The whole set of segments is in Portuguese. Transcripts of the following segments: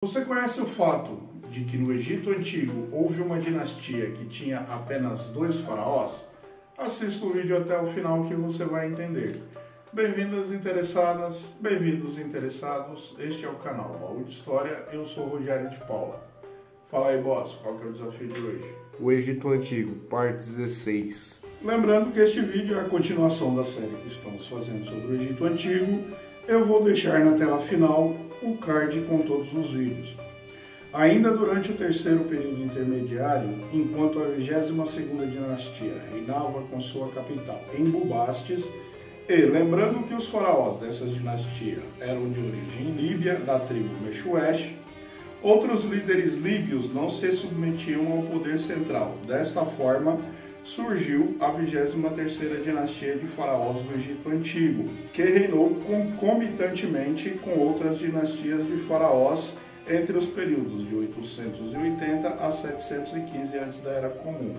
Você conhece o fato de que no Egito Antigo houve uma dinastia que tinha apenas 2 faraós? Assista o vídeo até o final que você vai entender. Bem-vindas interessadas, bem-vindos interessados, este é o canal Baú de História, eu sou Rogério de Paula. Fala aí, boss, qual que é o desafio de hoje? O Egito Antigo, parte 16. Lembrando que este vídeo é a continuação da série que estamos fazendo sobre o Egito Antigo. Eu vou deixar na tela final o card com todos os vídeos. Ainda durante o terceiro período intermediário, enquanto a 22ª dinastia reinava com sua capital em Bubastes, e lembrando que os faraós dessa dinastia eram de origem líbia, da tribo Meshuesh, outros líderes líbios não se submetiam ao poder central. Desta forma, surgiu a 23ª dinastia de faraós do Egito Antigo, que reinou concomitantemente com outras dinastias de faraós entre os períodos de 880 a 715 a.C. da Era Comum.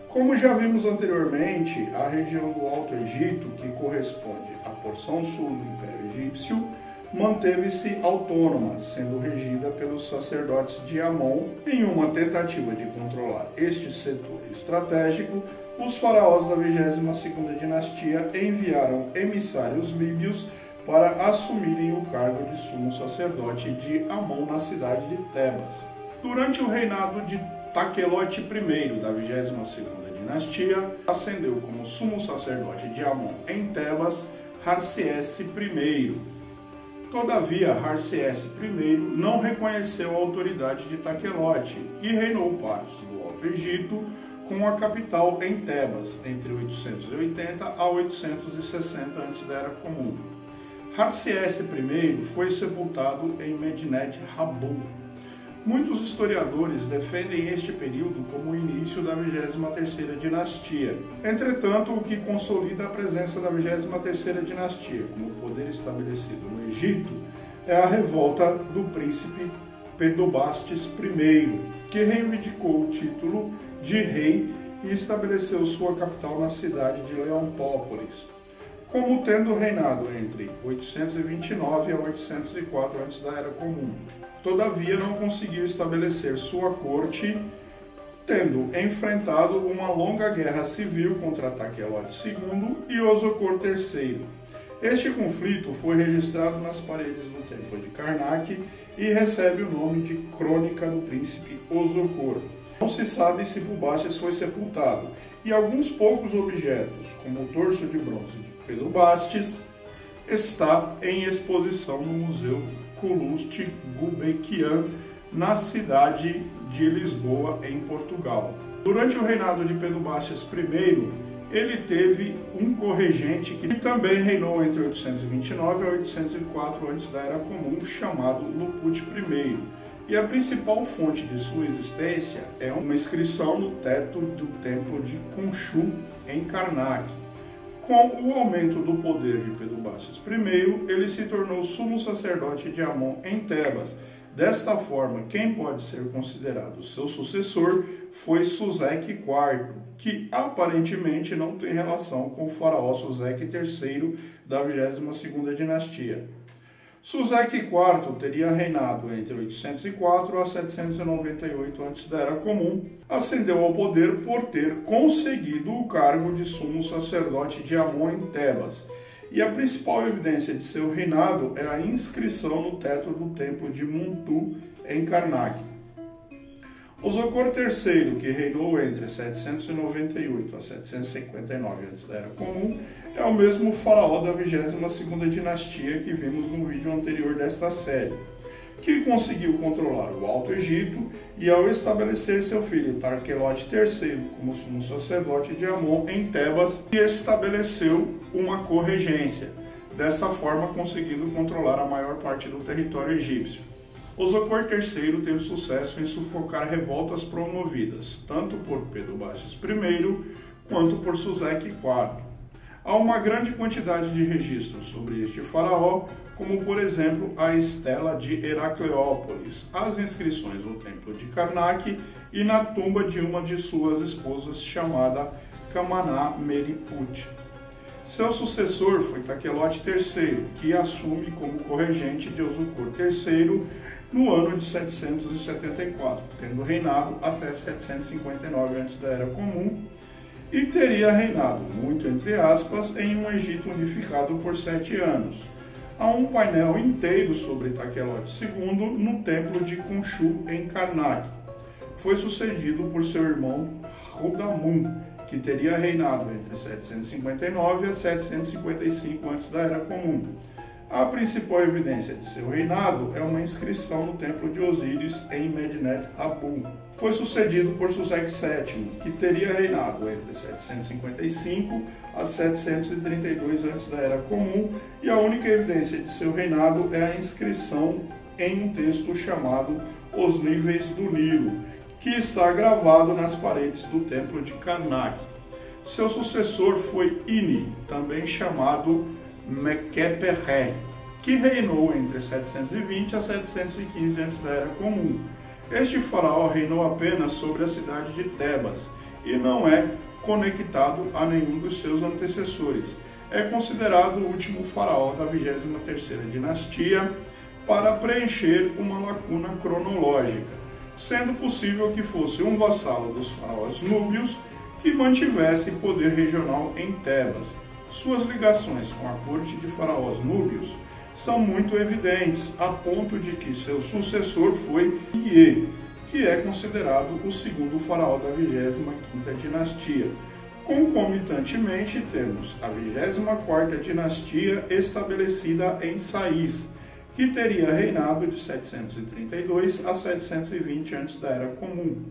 Como já vimos anteriormente, a região do Alto Egito, que corresponde à porção sul do Império Egípcio, manteve-se autônoma, sendo regida pelos sacerdotes de Amon. Em uma tentativa de controlar este setor estratégico, os faraós da 22ª dinastia enviaram emissários líbios para assumirem o cargo de sumo sacerdote de Amon na cidade de Tebas. Durante o reinado de Taquelote I da 22ª dinastia, ascendeu como sumo sacerdote de Amon em Tebas Harsiés I. Todavia, Harsiés I não reconheceu a autoridade de Taquelote e reinou partes do Alto Egito com a capital em Tebas, entre 880 a 860 a.C. da Era Comum. Harsiés I foi sepultado em Medinet Habu. Muitos historiadores defendem este período como o início da 23ª dinastia. Entretanto, o que consolida a presença da 23ª dinastia como poder estabelecido no Egito é a revolta do príncipe Pedobastes I, que reivindicou o título de rei e estabeleceu sua capital na cidade de Leontópolis, como tendo reinado entre 829 a 804 a.C. da Era Comum. Todavia, não conseguiu estabelecer sua corte, tendo enfrentado uma longa guerra civil contra Taquelote II e Osocor III. Este conflito foi registrado nas paredes do Templo de Karnak e recebe o nome de Crônica do Príncipe Osocor. Não se sabe se Bubastes foi sepultado, e alguns poucos objetos, como o torso de bronze de Pedobastes, está em exposição no Museu Calouste Gulbenkian, na cidade de Lisboa, em Portugal. Durante o reinado de Pedobastes I, ele teve um corregente que também reinou entre 829 a 804 a.C. da Era Comum, chamado Luput I. E a principal fonte de sua existência é uma inscrição no teto do templo de Khonshu, em Karnak. Com o aumento do poder de Pedobastes I, ele se tornou sumo sacerdote de Amon em Tebas. Desta forma, quem pode ser considerado seu sucessor foi Suseque IV, que aparentemente não tem relação com o faraó Suseque III da 22ª dinastia. Suseque IV teria reinado entre 804 a 798 a.C. da Era Comum. Ascendeu ao poder por ter conseguido o cargo de sumo sacerdote de Amon em Tebas. E a principal evidência de seu reinado é a inscrição no teto do templo de Muntu, em Karnak. Osocor III, que reinou entre 798 a 759 a.C. da Era Comum, é o mesmo faraó da 22ª dinastia que vimos no vídeo anterior desta série, que conseguiu controlar o Alto Egito e, ao estabelecer seu filho Taquelote III como sumo sacerdote de Amon em Tebas, estabeleceu uma corregência, dessa forma conseguindo controlar a maior parte do território egípcio. Osocor III teve sucesso em sufocar revoltas promovidas tanto por Pedobastes I quanto por Suseque IV. Há uma grande quantidade de registros sobre este faraó, como por exemplo a estela de Heracleópolis, as inscrições no templo de Karnak e na tumba de uma de suas esposas chamada Kamaná Meriput. Seu sucessor foi Taquelote III, que assume como corregente de Osocor III no ano de 774, tendo reinado até 759 antes da Era Comum, e teria reinado, muito entre aspas, em um Egito unificado por 7 anos. Há um painel inteiro sobre Takelote II no templo de Khonshu, em Karnak. Foi sucedido por seu irmão Rudamun, que teria reinado entre 759 a 755 antes da Era Comum. A principal evidência de seu reinado é uma inscrição no templo de Osíris em Medinet Habu. Foi sucedido por Susek VII, que teria reinado entre 755 a 732 antes da Era Comum, e a única evidência de seu reinado é a inscrição em um texto chamado Os Níveis do Nilo, que está gravado nas paredes do templo de Karnak. Seu sucessor foi Ini, também chamado Mekeperre, que reinou entre 720 a 715 antes da Era Comum. Este faraó reinou apenas sobre a cidade de Tebas e não é conectado a nenhum dos seus antecessores. É considerado o último faraó da 23ª dinastia para preencher uma lacuna cronológica, sendo possível que fosse um vassalo dos faraós núbios que mantivesse poder regional em Tebas. Suas ligações com a corte de faraós núbios são muito evidentes, a ponto de que seu sucessor foi Ie, que é considerado o segundo faraó da 25ª dinastia. Concomitantemente, temos a 24ª dinastia estabelecida em Sais, que teria reinado de 732 a 720 antes da Era Comum.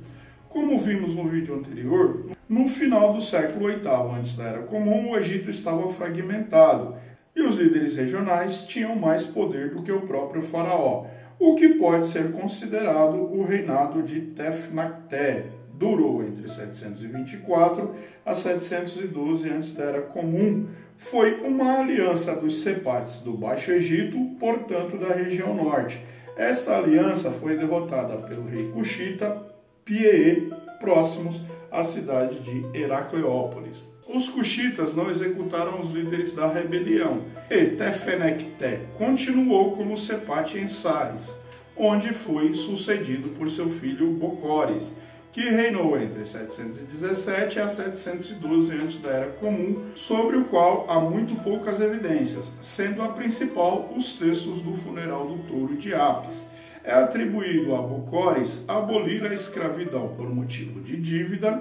Como vimos no vídeo anterior, no final do século VIII antes da Era Comum, o Egito estava fragmentado e os líderes regionais tinham mais poder do que o próprio faraó, o que pode ser considerado o reinado de Tefnakte. Durou entre 724 a 712 antes da Era Comum. Foi uma aliança dos Sepates do Baixo Egito, portanto da região norte. Esta aliança foi derrotada pelo rei Cushita Piee, próximos à cidade de Heracleópolis. Os Cushitas não executaram os líderes da rebelião e Tefnekte continuou como Sepate em Sais, onde foi sucedido por seu filho Bocores, que reinou entre 717 a 712 antes da Era Comum, sobre o qual há muito poucas evidências, sendo a principal os textos do funeral do touro de Apis. É atribuído a Bocores abolir a escravidão por motivo de dívida.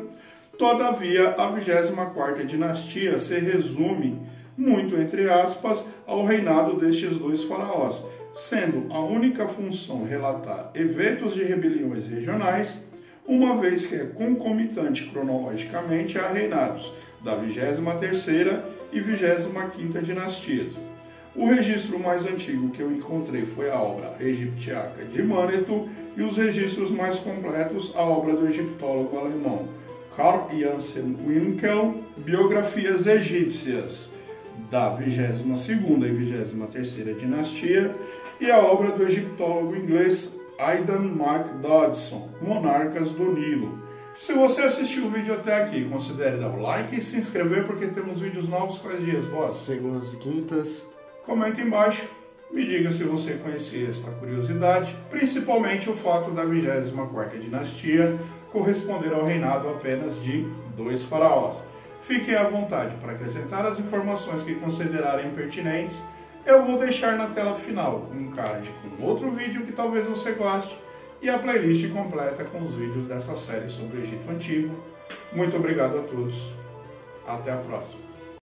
Todavia, a 24ª dinastia se resume, muito entre aspas, ao reinado destes dois faraós, sendo a única função relatar eventos de rebeliões regionais, uma vez que é concomitante cronologicamente a reinados da 23ª e 25ª dinastias. O registro mais antigo que eu encontrei foi a obra egiptiaca de Manetho e os registros mais completos a obra do egiptólogo alemão Karl Jansen Winkel, Biografias Egípcias da 22ª e 23ª dinastia, e a obra do egiptólogo inglês Aidan Mark Dodson, Monarcas do Nilo. Se você assistiu o vídeo até aqui, considere dar o like e se inscrever, porque temos vídeos novos quais dias, boss? Segundas e quintas. Comente embaixo, me diga se você conhecia esta curiosidade, principalmente o fato da 24ª dinastia corresponder ao reinado apenas de 2 faraós. Fiquem à vontade para acrescentar as informações que considerarem pertinentes. Eu vou deixar na tela final um card com outro vídeo que talvez você goste e a playlist completa com os vídeos dessa série sobre o Egito Antigo. Muito obrigado a todos. Até a próxima.